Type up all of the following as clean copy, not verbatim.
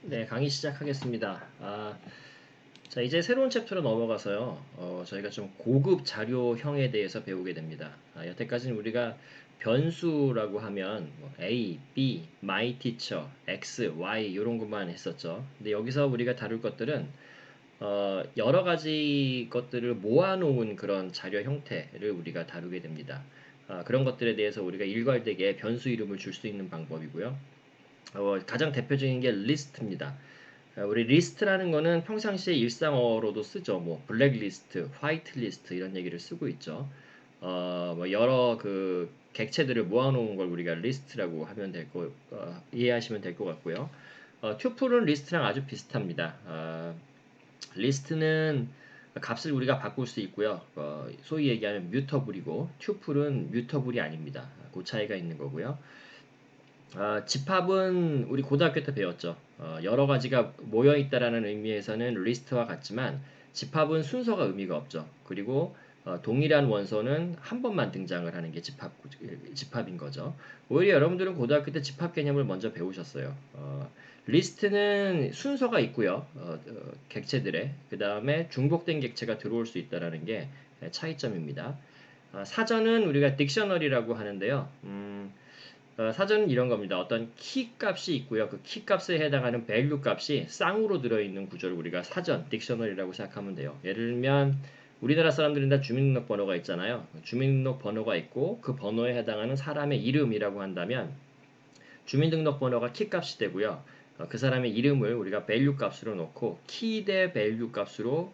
네, 강의 시작하겠습니다. 자, 이제 새로운 챕터로 넘어가서요. 저희가 좀 고급 자료형에 대해서 배우게 됩니다. 여태까지는 우리가 변수라고 하면 뭐 A, B, my teacher, X, Y 이런 것만 했었죠. 근데 여기서 우리가 다룰 것들은 여러 가지 것들을 모아놓은 그런 자료 형태를 우리가 다루게 됩니다. 그런 것들에 대해서 우리가 일괄되게 변수 이름을 줄 수 있는 방법이고요. 가장 대표적인 게 리스트입니다. 우리 리스트라는 거는 평상시에 일상어로도 쓰죠. 뭐 블랙리스트, 화이트리스트 이런 얘기를 쓰고 있죠. 뭐 여러 그 객체들을 모아놓은 걸 우리가 리스트라고 하면 이해하시면 될 것 같고요. 튜플은 리스트랑 아주 비슷합니다. 리스트는 값을 우리가 바꿀 수 있고요. 소위 얘기하면 뮤터블이고 튜플은 뮤터블이 아닙니다. 그 차이가 있는 거고요. 집합은 우리 고등학교 때 배웠죠. 여러 가지가 모여 있다라는 의미에서는 리스트와 같지만 집합은 순서가 의미가 없죠. 그리고 동일한 원소는 한 번만 등장을 하는 게 집합인 거죠. 오히려 여러분들은 고등학교 때 집합 개념을 먼저 배우셨어요. 리스트는 순서가 있고요. 객체들의 그 다음에 중복된 객체가 들어올 수 있다라는 게 차이점입니다. 사전은 우리가 딕셔너리라고 하는데요. 사전은 이런 겁니다. 어떤 키 값이 있고요. 그 키 값에 해당하는 value 값이 쌍으로 들어있는 구조를 우리가 사전, 딕셔너리라고 생각하면 돼요. 예를 들면 우리나라 사람들은 다 주민등록번호가 있잖아요. 주민등록번호가 있고 그 번호에 해당하는 사람의 이름이라고 한다면 주민등록번호가 키 값이 되고요. 그 사람의 이름을 우리가 value 값으로 놓고 키 대 value 값으로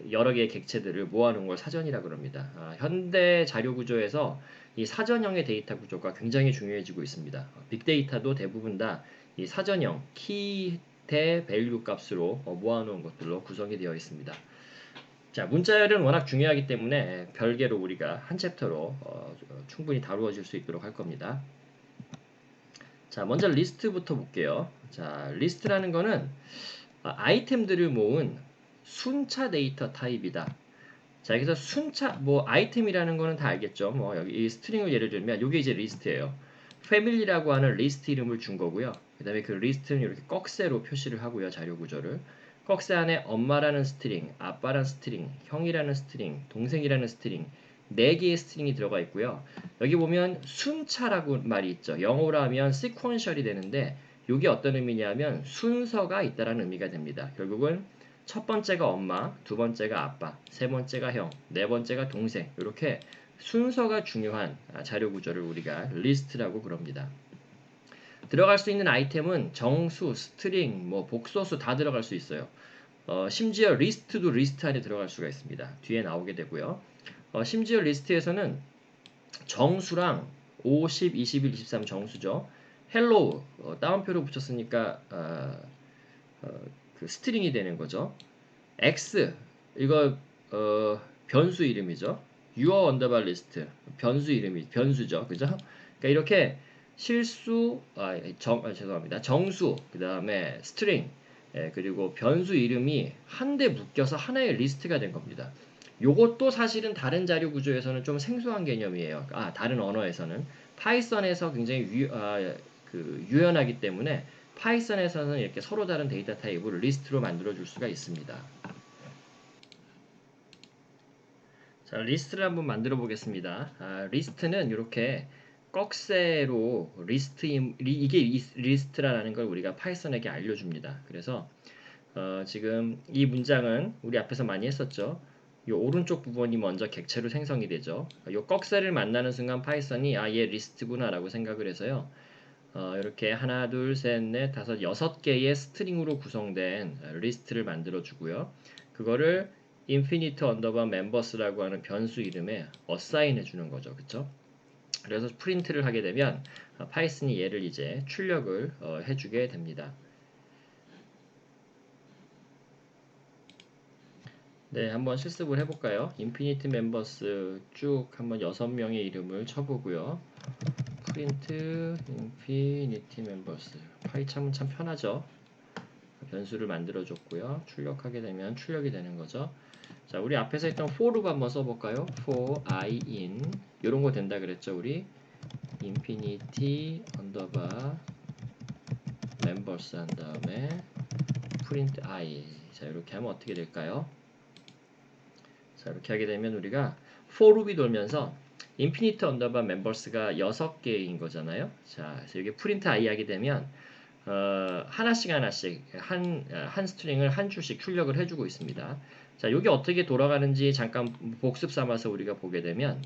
여러 개의 객체들을 모아놓은 걸 사전이라고 합니다. 현대 자료 구조에서 이 사전형의 데이터 구조가 굉장히 중요해지고 있습니다. 빅데이터도 대부분 다 이 사전형 키 대 밸류 값으로 모아놓은 것들로 구성이 되어 있습니다. 자, 문자열은 워낙 중요하기 때문에 별개로 우리가 한 챕터로 충분히 다루어질 수 있도록 할 겁니다. 자, 먼저 리스트부터 볼게요. 자, 리스트라는 거는 아이템들을 모은 순차 데이터 타입이다. 자, 여기서 순차, 뭐, 아이템이라는 거는 다 알겠죠. 뭐, 여기 이 스트링을 예를 들면, 요게 이제 리스트예요. 패밀리라고 하는 리스트 이름을 준 거고요. 그 다음에 그 리스트는 이렇게 꺽쇠로 표시를 하고요. 자료 구조를. 꺽쇠 안에 엄마라는 스트링, 아빠라는 스트링, 형이라는 스트링, 동생이라는 스트링, 4개의 스트링이 들어가 있고요. 여기 보면 순차라고 말이 있죠. 영어로 하면 sequential이 되는데, 요게 어떤 의미냐면 순서가 있다라는 의미가 됩니다. 결국은 첫 번째가 엄마, 두 번째가 아빠, 세 번째가 형, 네 번째가 동생. 이렇게 순서가 중요한 자료 구조를 우리가 리스트라고 그럽니다. 들어갈 수 있는 아이템은 정수, 스트링, 뭐 복소수 다 들어갈 수 있어요. 심지어 리스트도 리스트 안에 들어갈 수가 있습니다. 뒤에 나오게 되고요. 심지어 리스트에서는 정수랑 50, 21, 23 정수죠. 헬로우 따옴표로 붙였으니까 그 스트링이 되는 거죠. X 이거 변수 이름이죠. your underbar list 변수 이름이 변수죠. 그죠? 그러니까 이렇게 실수 죄송합니다. 정수 그다음에 string 그리고 변수 이름이 한데 묶여서 하나의 리스트가 된 겁니다. 요것도 사실은 다른 자료 구조에서는 좀 생소한 개념이에요. 다른 언어에서는 파이썬에서 굉장히 유연하기 때문에 파이썬에서는 이렇게 서로 다른 데이터 타입을 리스트로 만들어 줄 수가 있습니다. 자, 리스트를 한번 만들어 보겠습니다. 리스트는 이렇게 꺽쇠로 이게 리스트라는 걸 우리가 파이썬에게 알려줍니다. 그래서 지금 이 문장은 우리 앞에서 많이 했었죠. 이 오른쪽 부분이 먼저 객체로 생성이 되죠. 이 꺽쇠를 만나는 순간 파이썬이 얘 리스트구나라고 생각을 해서요. 이렇게 하나, 둘, 셋, 넷, 다섯, 6개의 스트링으로 구성된 리스트를 만들어 주고요. 그거를 infinite underbar members라고 하는 변수 이름에 assign 해주는 거죠. 그쵸? 그래서 프린트를 하게 되면 파이썬이 얘를 이제 출력을 해주게 됩니다. 네, 한번 실습을 해볼까요? infinite members 쭉 한번 6명의 이름을 쳐보고요. print infinite members 파이참은 참 편하죠. 변수를 만들어줬고요. 출력하게 되면 출력이 되는 거죠. 자, 우리 앞에서 했던 for loop 한번 써볼까요? for I in 이런 거 된다 그랬죠, 우리 infinity underbar members 한 다음에 print I. 자, 이렇게 하면 어떻게 될까요? 자, 이렇게 하게 되면 우리가 for loop이 돌면서 infinite underbar members가 6개인 거잖아요. 자, 그래서 이게 print I 하게 되면 하나씩 한 스트링을 한 줄씩 출력을 해주고 있습니다. 자, 이게 어떻게 돌아가는지 잠깐 복습 삼아서 우리가 보게 되면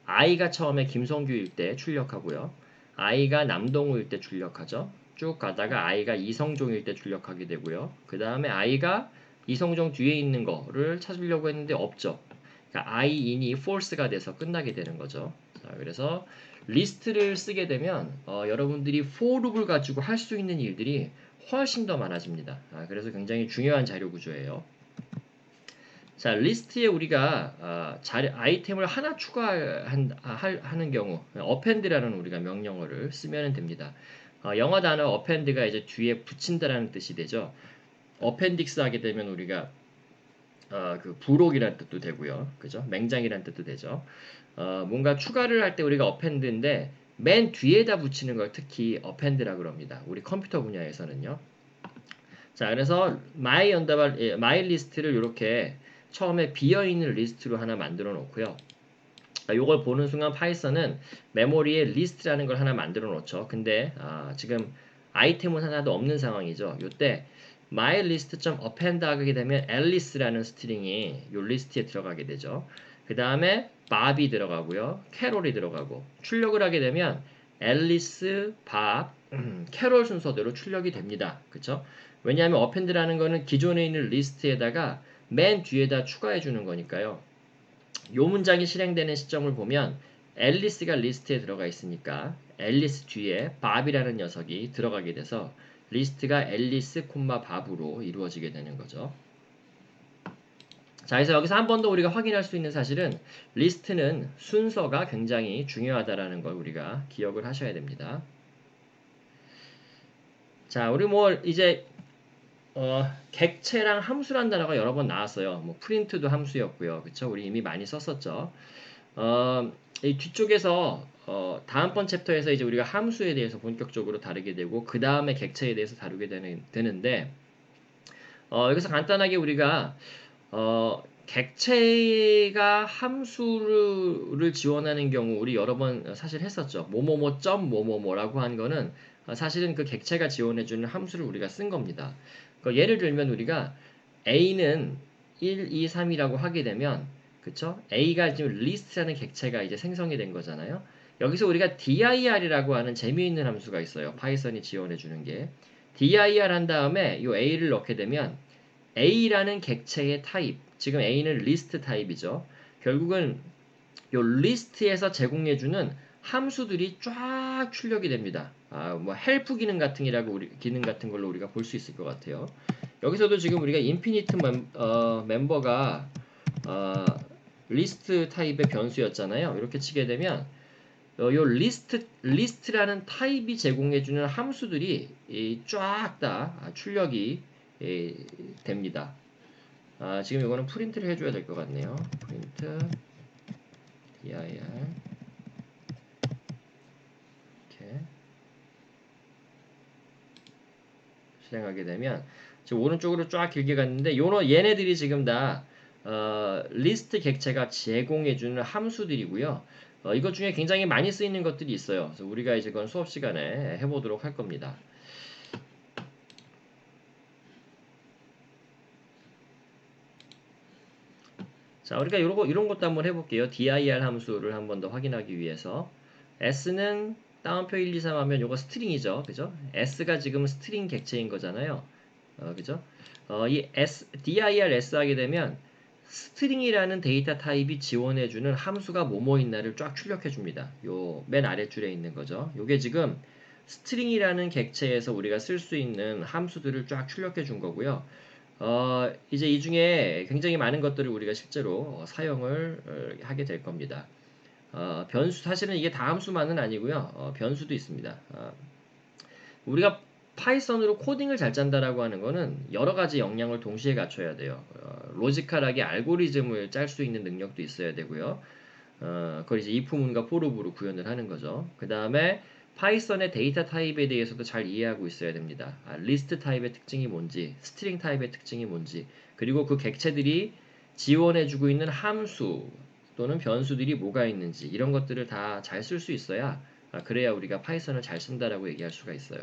I가 처음에 김성규일 때 출력하고요. I가 남동우일 때 출력하죠. 쭉 가다가 I가 이성종일 때 출력하게 되고요. 그 다음에 I가 이성종 뒤에 있는 거를 찾으려고 했는데 없죠. 그러니까 I-in이 false가 돼서 끝나게 되는 거죠. 자, 그래서 리스트를 쓰게 되면 여러분들이 for loop을 가지고 할 수 있는 일들이 훨씬 더 많아집니다. 그래서 굉장히 중요한 자료 구조예요. 자, 리스트에 우리가 아이템을 하나 추가하는 경우 append라는 우리가 명령어를 쓰면 됩니다. 영어 단어 append가 이제 뒤에 붙인다라는 뜻이 되죠. appendix 하게 되면 우리가 그 부록이라는 뜻도 되고요. 그죠? 맹장이라는 뜻도 되죠. 뭔가 추가를 할 때 우리가 append인데 맨 뒤에다 붙이는 걸 특히 append라고 그럽니다. 우리 컴퓨터 분야에서는요. 자, 그래서 my list를 이렇게 처음에 비어있는 리스트로 하나 만들어 놓고요. 요걸 보는 순간 파이썬은 메모리에 리스트라는 걸 하나 만들어 놓죠. 근데 지금 아이템은 하나도 없는 상황이죠. 요때 mylist.append 하게 되면 alice라는 스트링이 요 리스트에 들어가게 되죠. 그 다음에 bob이 들어가고요. 캐롤이 들어가고 출력을 하게 되면 앨리스, 밥, 캐롤 순서대로 출력이 됩니다. 그쵸? 왜냐하면 append라는 거는 기존에 있는 리스트에다가 맨 뒤에다 추가해 주는 거니까요. 요 문장이 실행되는 시점을 보면 앨리스가 리스트에 들어가 있으니까 앨리스 뒤에 밥이라는 녀석이 들어가게 돼서 리스트가 앨리스, 밥으로 이루어지게 되는 거죠. 자, 그래서 여기서 한 번 더 우리가 확인할 수 있는 사실은 리스트는 순서가 굉장히 중요하다라는 걸 우리가 기억을 하셔야 됩니다. 자, 우리 뭐 이제 객체랑 함수란 단어가 여러 번 나왔어요. 뭐 프린트도 함수였고요. 그쵸? 우리 이미 많이 썼었죠. 이 뒤쪽에서 다음번 챕터에서 이제 우리가 함수에 대해서 본격적으로 다루게 되고 그 다음에 객체에 대해서 다루게 되는데 여기서 간단하게 우리가 객체가 함수를 지원하는 경우 우리 여러 번 사실 했었죠. 뭐뭐뭐 점 뭐뭐뭐라고 한 거는 사실은 그 객체가 지원해주는 함수를 우리가 쓴 겁니다. 예를 들면 우리가 a는 1, 2, 3이라고 하게 되면 그쵸? a가 지금 list라는 객체가 이제 생성이 된 거잖아요. 여기서 우리가 dir이라고 하는 재미있는 함수가 있어요. 파이썬이 지원해주는 게 dir 한 다음에 이 a를 넣게 되면 a라는 객체의 타입, 지금 a는 리스트 타입이죠. 결국은 이 리스트에서 제공해주는 함수들이 쫙 출력이 됩니다. 뭐 help 기능 같은 걸로 우리가 볼 수 있을 것 같아요. 여기서도 지금 우리가 infinite 멤버가 리스트 타입의 변수였잖아요. 이렇게 치게 되면 요 리스트라는 타입이 제공해주는 함수들이 쫙 다 출력이 됩니다. 지금 이거는 프린트를 해줘야 될 것 같네요. 프린트 dir 이렇게 실행하게 되면 지금 오른쪽으로 쫙 길게 갔는데 얘네들이 지금 다 리스트 객체가 제공해주는 함수들이고요. 이것 중에 굉장히 많이 쓰이는 것들이 있어요. 그래서 우리가 이제 그건 수업 시간에 해보도록 할 겁니다. 자, 우리가 이런 것도 한번 해볼게요. dir 함수를 한 번 더 확인하기 위해서 s는 따옴표 1, 2, 3 하면 요거 스트링이죠. 그죠? s가 지금 스트링 객체인 거잖아요. 그죠? 이 dir s 하게 되면 스트링이라는 데이터 타입이 지원해주는 함수가 뭐뭐 있나를 쫙 출력해줍니다. 요 맨 아랫줄에 있는 거죠. 요게 지금 스트링이라는 객체에서 우리가 쓸 수 있는 함수들을 쫙 출력해준 거고요. 이제 이 중에 굉장히 많은 것들을 우리가 실제로 사용을 하게 될 겁니다. 변수, 사실은 이게 다 함수만은 아니고요. 변수도 있습니다. 우리가 파이썬으로 코딩을 잘 짠다라고 하는 거는 여러 가지 역량을 동시에 갖춰야 돼요. 로지컬하게 알고리즘을 짤 수 있는 능력도 있어야 되고요. 그걸 이제 if문과 forloop으로 구현을 하는 거죠. 그 다음에 파이썬의 데이터 타입에 대해서도 잘 이해하고 있어야 됩니다. 리스트 타입의 특징이 뭔지, 스트링 타입의 특징이 뭔지, 그리고 그 객체들이 지원해주고 있는 함수 또는 변수들이 뭐가 있는지 이런 것들을 다 잘 쓸 수 있어야 그래야 우리가 파이썬을 잘 쓴다라고 얘기할 수가 있어요.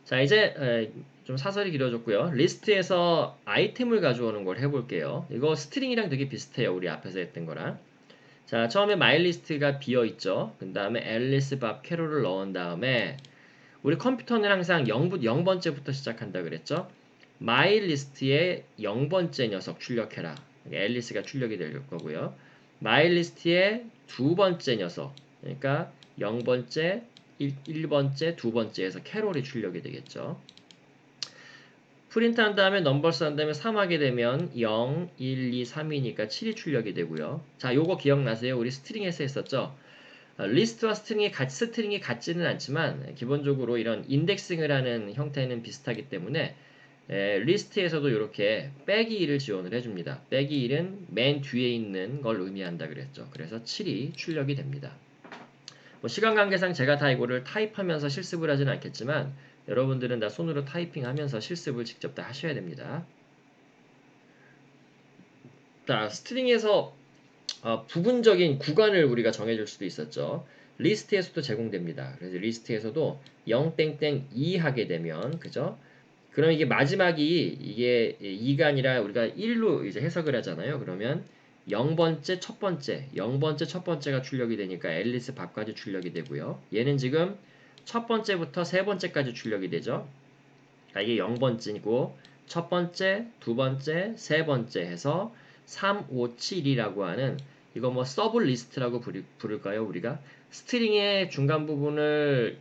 자, 이제 좀 사설이 길어졌고요. 리스트에서 아이템을 가져오는 걸 해볼게요. 이거 스트링이랑 되게 비슷해요. 우리 앞에서 했던 거랑. 자, 처음에 마이리스트가 비어있죠. 그 다음에 앨리스, 밥, 캐롤을 넣은 다음에 우리 컴퓨터는 항상 0번째부터 시작한다 그랬죠. 마이리스트에 0번째 녀석 출력해라. 앨리스가 출력이 될 거고요. 마이리스트에 두 번째 녀석, 그러니까 0번째, 1번째, 두 번째에서 캐롤이 출력이 되겠죠. 프린트 한 다음에 넘버스 한 다음에 3 하게 되면 0, 1, 2, 3이니까 7이 출력이 되고요. 자, 요거 기억나세요? 우리 스트링에서 했었죠? 리스트와 스트링이 같지는 않지만 기본적으로 이런 인덱싱을 하는 형태는 비슷하기 때문에 리스트에서도 이렇게 빼기 1을 지원을 해줍니다. 빼기 1은 맨 뒤에 있는 걸 의미한다 그랬죠. 그래서 7이 출력이 됩니다. 뭐 시간 관계상 제가 다 이거를 타입하면서 실습을 하진 않겠지만 여러분들은 다 손으로 타이핑하면서 실습을 직접 다 하셔야 됩니다. 자, 스트링에서 부분적인 구간을 우리가 정해줄 수도 있었죠. 리스트에서도 제공됩니다. 그래서 리스트에서도 0땡땡2 하게 되면, 그죠? 그럼 이게 마지막이 이게 2가 아니라 우리가 1로 이제 해석을 하잖아요. 그러면 0번째 첫 번째, 0번째 첫 번째가 출력이 되니까 앨리스 밥까지 출력이 되고요. 얘는 지금 첫 번째부터 세 번째까지 출력이 되죠. 이게 0번째고 첫 번째, 두 번째, 세 번째 해서 3, 5, 7이라고 하는 이거 뭐 서브 리스트라고 부를까요? 우리가 스트링의 중간 부분을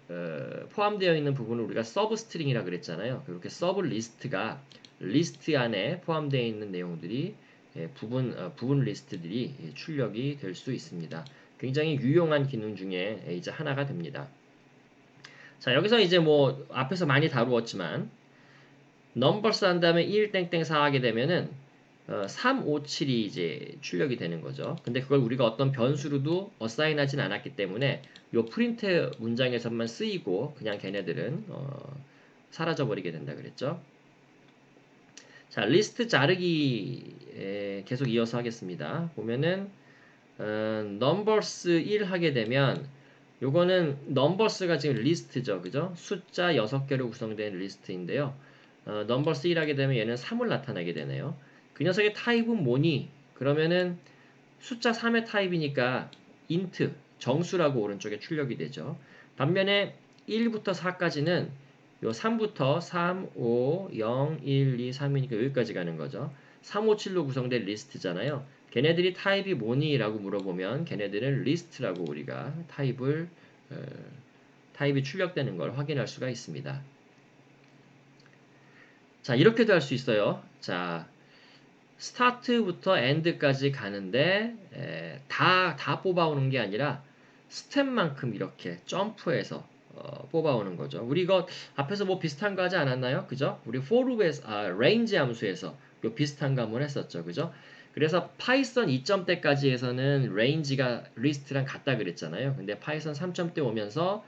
포함되어 있는 부분을 우리가 서브 스트링이라 그랬잖아요. 그렇게 서브 리스트가 리스트 안에 포함되어 있는 내용들이 부분 리스트들이 출력이 될 수 있습니다. 굉장히 유용한 기능 중에 이제 하나가 됩니다. 자, 여기서 이제 뭐 앞에서 많이 다루었지만 넘버스 한 다음에 1 땡땡 4 하게 되면은 3, 5, 7이 이제 출력이 되는 거죠. 근데 그걸 우리가 어떤 변수로도 어사인하진 않았기 때문에 요 프린트 문장에서만 쓰이고 그냥 걔네들은 사라져 버리게 된다 그랬죠. 자, 리스트 자르기 계속 이어서 하겠습니다. 보면은 넘버스 1 하게 되면 요거는 넘버스가 지금 리스트죠. 그죠? 숫자 6개로 구성된 리스트인데요. 넘버스 1 하게 되면 얘는 3을 나타내게 되네요. 그 녀석의 타입은 뭐니? 그러면은 숫자 3의 타입이니까 int, 정수라고 오른쪽에 출력이 되죠. 반면에 1부터 4까지는 요 3부터 3, 5, 0, 1, 2, 3이니까 여기까지 가는 거죠. 3, 5, 7로 구성된 리스트잖아요. 걔네들이 타입이 뭐니? 라고 물어보면 걔네들은 리스트라고 우리가 타입이 출력되는 걸 확인할 수가 있습니다. 자, 이렇게도 할 수 있어요. 자, 스타트부터 엔드까지 가는데 다 뽑아오는 게 아니라 스텝만큼 이렇게 점프해서 뽑아오는 거죠. 우리 이거 앞에서 뭐 비슷한 거 하지 않았나요? 그죠? 우리 forloop에서 range 함수에서 요 비슷한 거 한번 했었죠. 그죠? 그래서 파이썬 2점대까지에서는 range가 리스트랑 같다 그랬잖아요. 근데 파이썬 3점대 오면서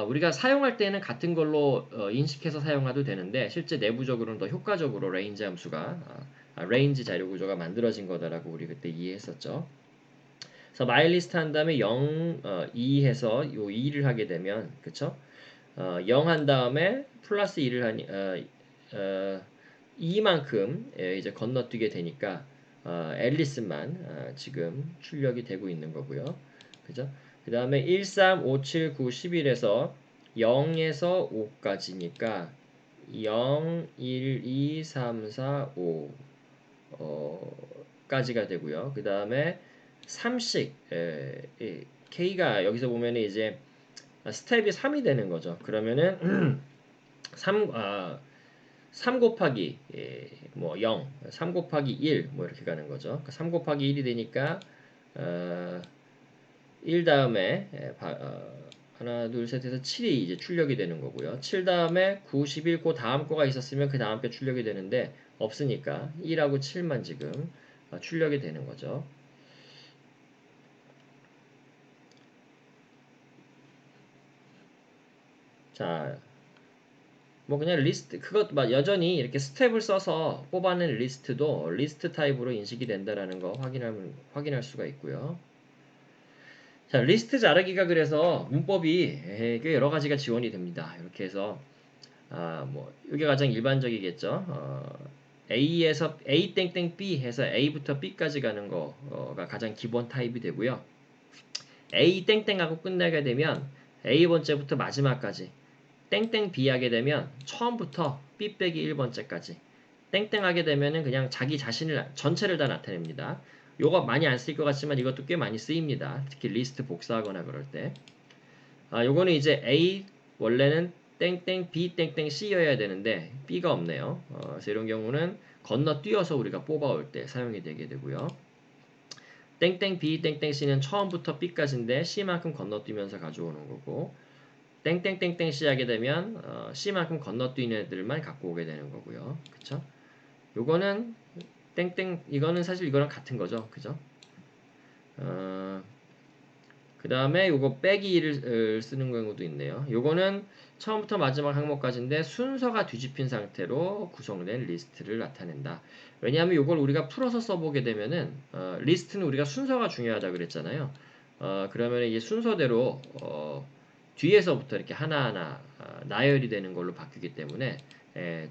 우리가 사용할 때는 같은 걸로 인식해서 사용해도 되는데 실제 내부적으로는 더 효과적으로 range 함수가 range 자료 구조가 만들어진 거다라고 우리 그때 이해했었죠. 그래서 마일리스트 한 다음에 0, 2 해서 요 2를 하게 되면 그쵸? 0 한 다음에 플러스 2를 하니 2만큼 이제 건너뛰게 되니까 앨리스만 지금 출력이 되고 있는 거고요. 그죠? 그 다음에 1, 3, 5, 7, 9, 11에서 0에서 5까지니까 0, 1, 2, 3, 4, 5 까지가 되고요. 그 다음에 3씩 K가 여기서 보면 이제 스텝이 3이 되는 거죠. 그러면은 3 곱하기 뭐 0, 3 곱하기 1 뭐 이렇게 가는 거죠. 그러니까 3 곱하기 1이 되니까 1 다음에 하나 둘 셋 해서 7이 이제 출력이 되는 거고요. 7 다음에 91, 그 다음 거가 있었으면 그 다음 게 출력이 되는데 없으니까 1하고 7만 지금 출력이 되는 거죠. 자, 뭐 그냥 리스트 그것 여전히 이렇게 스텝을 써서 뽑아낸 리스트도 리스트 타입으로 인식이 된다라는 거 확인할 수가 있고요. 자, 리스트 자르기가 그래서 문법이 꽤 여러 가지가 지원이 됩니다. 이렇게 해서 뭐 이게 가장 일반적이겠죠. A에서 A 땡땡 B 해서 A부터 B까지 가는 거가 가장 기본 타입이 되고요. A 땡땡하고 끝나게 되면 A 번째부터 마지막까지 땡땡 B 하게 되면 처음부터 B 빼기 1번째까지 땡땡 하게 되면은 그냥 자기 자신을 전체를 다 나타냅니다. 요거 많이 안 쓰일 것 같지만 이것도 꽤 많이 쓰입니다. 특히 리스트 복사하거나 그럴 때. 요거는 이제 A 원래는 땡땡 B 땡땡 C여야 되는데 B가 없네요. 그래서 이런 경우는 건너뛰어서 우리가 뽑아올 때 사용이 되게 되고요. 땡땡 B 땡땡 C는 처음부터 B까지인데 C만큼 건너뛰면서 가져오는 거고 땡땡땡땡 C 하게 되면 C만큼 건너뛰는 애들만 갖고 오게 되는 거고요. 그쵸? 요거는 땡땡 이거는 사실 이거랑 같은 거죠. 그죠? 그 다음에 요거 빼기 1을 쓰는 경우도 있네요. 요거는 처음부터 마지막 항목까지인데 순서가 뒤집힌 상태로 구성된 리스트를 나타낸다. 왜냐하면 요걸 우리가 풀어서 써보게 되면은 리스트는 우리가 순서가 중요하다 그랬잖아요. 그러면 이게 순서대로 뒤에서부터 이렇게 하나하나 나열이 되는 걸로 바뀌기 때문에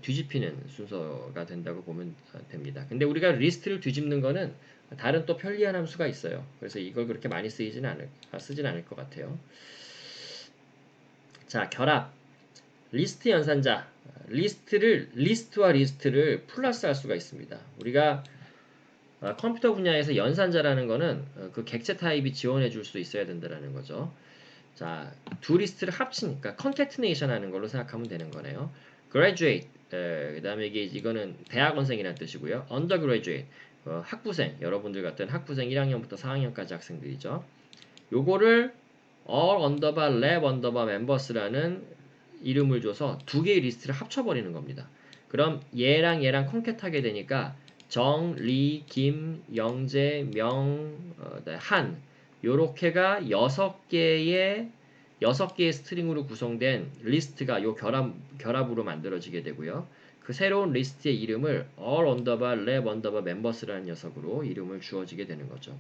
뒤집히는 순서가 된다고 보면 됩니다. 근데 우리가 리스트를 뒤집는 거는 다른 또 편리한 함수가 있어요. 그래서 이걸 그렇게 많이 쓰진 않을 것 같아요. 자, 결합. 리스트 연산자. 리스트와 리스트를 플러스 할 수가 있습니다. 우리가 컴퓨터 분야에서 연산자라는 거는 그 객체 타입이 지원해 줄 수 있어야 된다는 거죠. 자, 두 리스트를 합치니까 concatenation 하는 걸로 생각하면 되는 거네요. graduate, 그 다음에 이거는 대학원생이라는 뜻이고요. undergraduate, 학부생, 여러분들 같은 학부생 1학년부터 4학년까지 학생들이죠. 요거를 all underbar lab underbar members라는 이름을 줘서 두 개의 리스트를 합쳐버리는 겁니다. 그럼 얘랑 컨캣 하게 되니까 정, 리, 김, 영재, 명, 한 요렇게가 6개의 스트링으로 구성된 리스트가 요 결합으로 만들어지게 되고요. 그 새로운 리스트의 이름을 all underbar lab underbar members라는 녀석으로 이름을 주어지게 되는 거죠.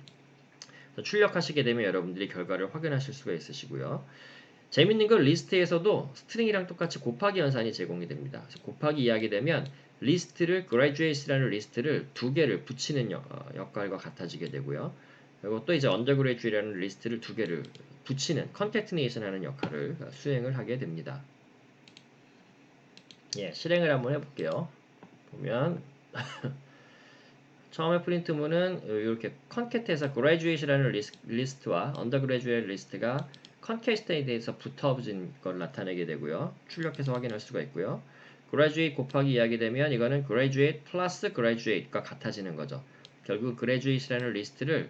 출력하시게 되면 여러분들이 결과를 확인하실 수가 있으시고요. 재밌는 건 리스트에서도 스트링이랑 똑같이 곱하기 연산이 제공이 됩니다. 그래서 곱하기 이야기 되면 리스트를 graduate라는 리스트를 두 개를 붙이는 역할과 같아지게 되고요. 그리고 또 이제 undergraduate라는 리스트를 두 개를 붙이는 concatenation하는 역할을 수행을 하게 됩니다. 예, 실행을 한번 해볼게요. 보면 처음에 프린트문은 이렇게 concate에서 graduate라는 리스트와 undergraduate 리스트가 concatenate에서 붙어진 걸 나타내게 되고요. 출력해서 확인할 수가 있고요. graduate 곱하기 이야기되면 이거는 graduate 플러스 graduate가 같아지는 거죠. 결국 graduate라는 리스트를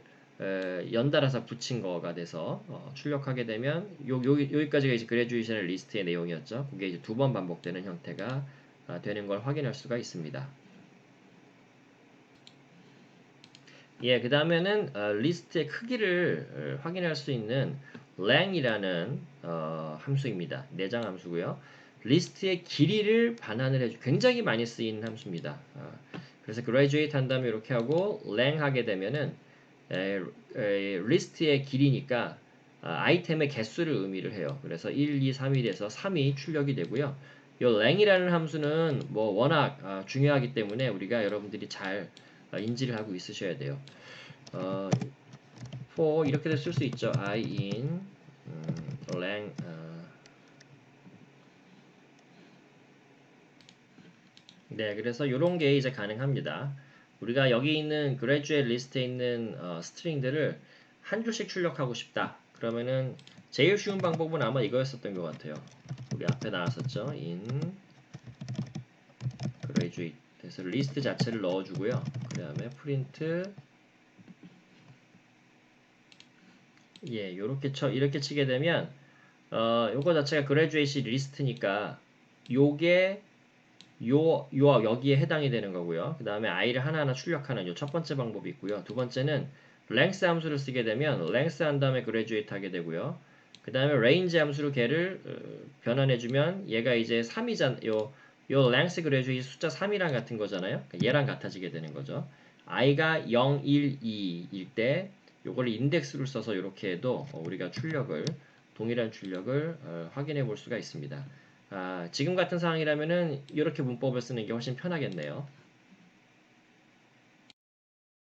연달아서 붙인 거가 돼서 출력하게 되면 여기까지가 이제 graduate라는 리스트의 내용이었죠. 그게 이제 두 번 반복되는 형태가 되는 걸 확인할 수가 있습니다. 예, 그 다음에는 리스트의 크기를 확인할 수 있는 leng이라는 함수입니다. 내장 함수고요. 리스트의 길이를 반환을 해주 굉장히 많이 쓰이는 함수입니다. 그래서 graduate 한 다음에 이렇게 하고 length 하게 되면은 리스트의 길이니까 아이템의 개수를 의미를 해요. 그래서 1, 2, 3이 돼서 3이 출력이 되고요. 이 leng이라는 함수는 뭐 워낙 중요하기 때문에 우리가 여러분들이 잘 인지를 하고 있으셔야 돼요. for 이렇게도 쓸 수 있죠. I in lang 네, 그래서 이런 게 이제 가능합니다. 우리가 여기 있는 graduate 리스트에 있는 스트링들을 한 줄씩 출력하고 싶다. 그러면은 제일 쉬운 방법은 아마 이거였었던 것 같아요. 우리 앞에 나왔었죠. in graduate 그래서 리스트 자체를 넣어주고요. 그 다음에 print 예, 이렇게 치게 되면 요거 자체가 graduate 리스트니까 요게 여기에 해당이 되는 거고요. 그 다음에 i를 하나하나 출력하는 요 첫 번째 방법이 있고요. 두 번째는 length 함수를 쓰게 되면 length 한 다음에 graduate 하게 되고요. 그 다음에 range 함수로 걔를 변환해주면 얘가 이제 3이잖아. 요 length graduate 숫자 3이랑 같은 거잖아요. 그러니까 얘랑 같아지게 되는 거죠. i가 0, 1, 2일 때 요걸 인덱스를 써서 이렇게 해도 우리가 동일한 출력을 확인해 볼 수가 있습니다. 지금 같은 상황이라면은 이렇게 문법을 쓰는 게 훨씬 편하겠네요.